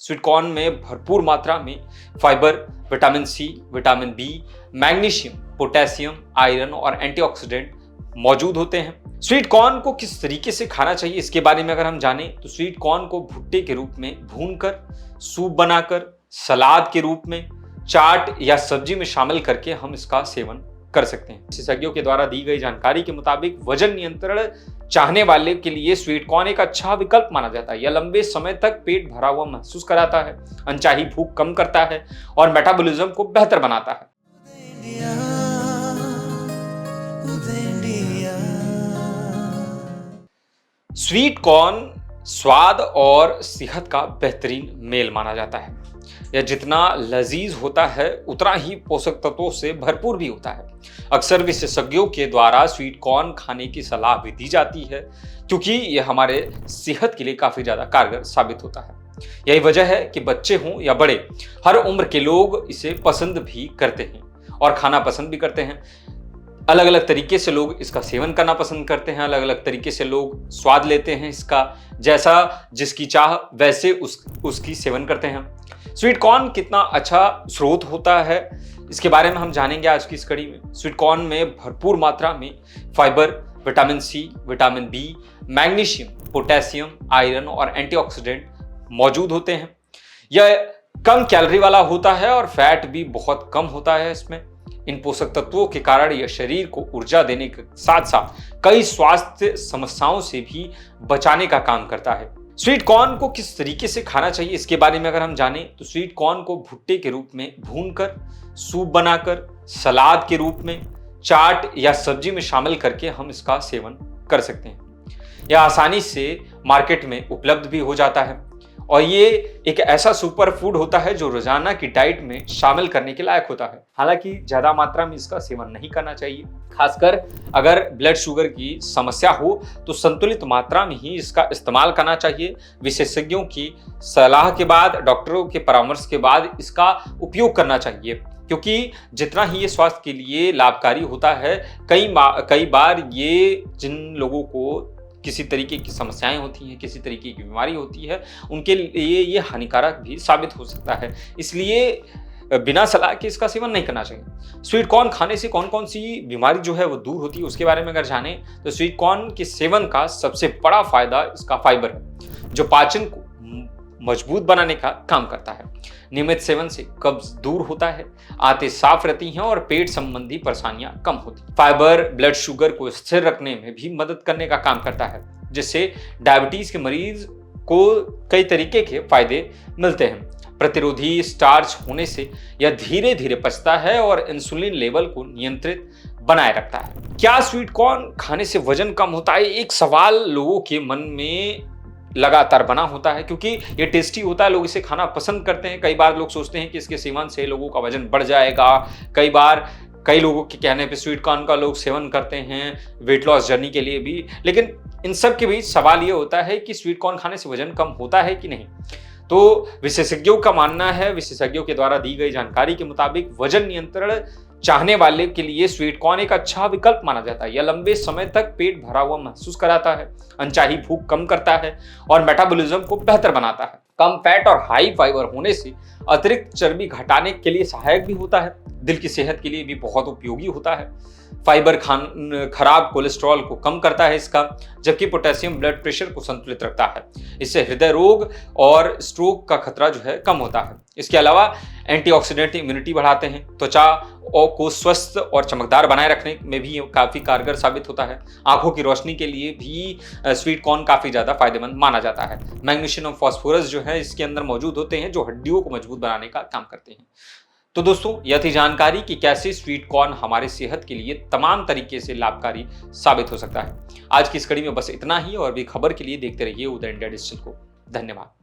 Sweet corn में भरपूर मात्रा में fibre, vitamin C, vitamin B, magnesium, potassium, iron और एंटीऑक्सीडेंट मौजूद होते हैं। स्वीट कॉर्न को किस तरीके से खाना चाहिए इसके बारे में अगर हम जानें तो स्वीट कॉर्न को भुट्टे के रूप में भूनकर, सूप बनाकर, सलाद के रूप में, चाट या सब्जी में शामिल करके हम इसका सेवन कर सकते हैं। विशेषज्ञों के द्वारा दी गई जानकारी के मुताबिक वजन नियंत्रण चाहने वाले के लिए स्वीट कॉर्न एक अच्छा विकल्प माना जाता है। यह लंबे समय तक पेट भरा हुआ महसूस कराता है, अनचाही भूख कम करता है और मेटाबॉलिज्म को बेहतर बनाता है। स्वीट कॉर्न स्वाद और सेहत का बेहतरीन मेल माना जाता है। यह जितना लजीज होता है उतना ही पोषक तत्वों से भरपूर भी होता है। अक्सर विशेषज्ञों के द्वारा स्वीट कॉर्न खाने की सलाह भी दी जाती है क्योंकि यह हमारे सेहत के लिए काफी ज्यादा कारगर साबित होता है। यही वजह है कि बच्चे हों या बड़े, हर उम्र के लोग इसे पसंद भी करते हैं और खाना पसंद भी करते हैं। अलग अलग तरीके से लोग इसका सेवन करना पसंद करते हैं, अलग अलग तरीके से लोग स्वाद लेते हैं इसका, जैसा जिसकी चाह वैसे उसकी सेवन करते हैं। स्वीट कॉर्न कितना अच्छा स्रोत होता है इसके बारे में हम जानेंगे आज की इस कड़ी में। स्वीट कॉर्न में भरपूर मात्रा में fibre, vitamin C, vitamin B, magnesium, potassium, iron और एंटीऑक्सीडेंट मौजूद होते हैं। यह कम कैलोरी वाला होता है और फैट भी बहुत कम होता है इसमें। इन पोषक तत्वों के कारण यह शरीर को ऊर्जा देने के साथ साथ कई स्वास्थ्य समस्याओं से भी बचाने का काम करता है। स्वीट कॉर्न को किस तरीके से खाना चाहिए इसके बारे में अगर हम जानें तो स्वीट कॉर्न को भुट्टे के रूप में भूनकर, सूप बनाकर, सलाद के रूप में, चाट या सब्जी में शामिल करके हम इसका सेवन कर सकते हैं। यह आसानी से मार्केट में उपलब्ध भी हो जाता है और ये एक ऐसा सुपर फूड होता है जो रोजाना की डाइट में शामिल करने के लायक होता है। हालांकि ज्यादा मात्रा में इसका सेवन नहीं करना चाहिए, खासकर अगर ब्लड शुगर की समस्या हो तो संतुलित मात्रा में ही इसका इस्तेमाल करना चाहिए। विशेषज्ञों की सलाह के बाद, डॉक्टरों के परामर्श के बाद इसका उपयोग करना चाहिए क्योंकि जितना ही ये स्वास्थ्य के लिए लाभकारी होता है, कई बार ये जिन लोगों को किसी तरीके की समस्याएं होती हैं, किसी तरीके की बीमारी होती है, उनके लिए ये हानिकारक भी साबित हो सकता है। इसलिए बिना सलाह के इसका सेवन नहीं करना चाहिए। स्वीट कॉर्न खाने से कौन कौन सी बीमारी जो है वो दूर होती है उसके बारे में अगर जानें तो स्वीट कॉर्न के सेवन का सबसे बड़ा फायदा इसका फाइबर है जो पाचन को मजबूत बनाने का काम करता है। नियमित सेवन से कब्ज दूर होता है, आंतें साफ रहती हैं और पेट संबंधी परेशानियां कम होती हैं। फाइबर ब्लड शुगर को स्थिर रखने में भी मदद करने का काम करता है जिससे डायबिटीज के मरीज को कई तरीके के फायदे मिलते हैं। प्रतिरोधी स्टार्च होने से यह धीरे धीरे पचता है और इंसुलिन लेवल को नियंत्रित बनाए रखता है। क्या स्वीट कॉर्न खाने से वजन कम होता है? एक सवाल लोगों के मन में लगातार बना होता है क्योंकि ये टेस्टी होता है, लोग इसे खाना पसंद करते हैं। कई बार लोग सोचते हैं कि इसके सेवन से लोगों का वजन बढ़ जाएगा। कई लोगों के कहने पे स्वीट कॉर्न का लोग सेवन करते हैं वेट लॉस जर्नी के लिए भी, लेकिन इन सब के बीच सवाल ये होता है कि स्वीट कॉर्न खाने से वजन कम होता है कि नहीं। तो विशेषज्ञों का मानना है, विशेषज्ञों के द्वारा दी गई जानकारी के मुताबिक वजन नियंत्रण चाहने वाले के लिए स्वीट कॉर्न एक अच्छा विकल्प माना जाता है। यह लंबे समय तक पेट भरा हुआ महसूस कराता है, अनचाही भूख कम करता है और मेटाबॉलिज्म को बेहतर बनाता है। कम फैट और हाई फाइबर होने से अतिरिक्त चर्बी घटाने के लिए सहायक भी होता है। दिल की सेहत के लिए भी बहुत उपयोगी होता है। फाइबर खराब कोलेस्ट्रॉल को कम करता है इसका, जबकि पोटेशियम ब्लड प्रेशर को संतुलित रखता है। इससे हृदय रोग और स्ट्रोक का खतरा जो है कम होता है। इसके अलावा एंटीऑक्सीडेंट इम्यूनिटी बढ़ाते हैं, त्वचा को स्वस्थ और चमकदार बनाए रखने में भी काफी कारगर साबित होता है। आंखों की रोशनी के लिए भी स्वीट कॉर्न काफी ज्यादा फायदेमंद माना जाता है। मैग्नीशियम और फास्फोरस जो है इसके अंदर मौजूद होते हैं जो हड्डियों को मजबूत बनाने का काम करते हैं। तो दोस्तों, यह थी जानकारी कि कैसे स्वीट कॉर्न हमारे सेहत के लिए तमाम तरीके से लाभकारी साबित हो सकता है। आज की इस कड़ी में बस इतना ही और भी खबर के लिए देखते रहिए उदय इंडिया डिजिटल को। धन्यवाद।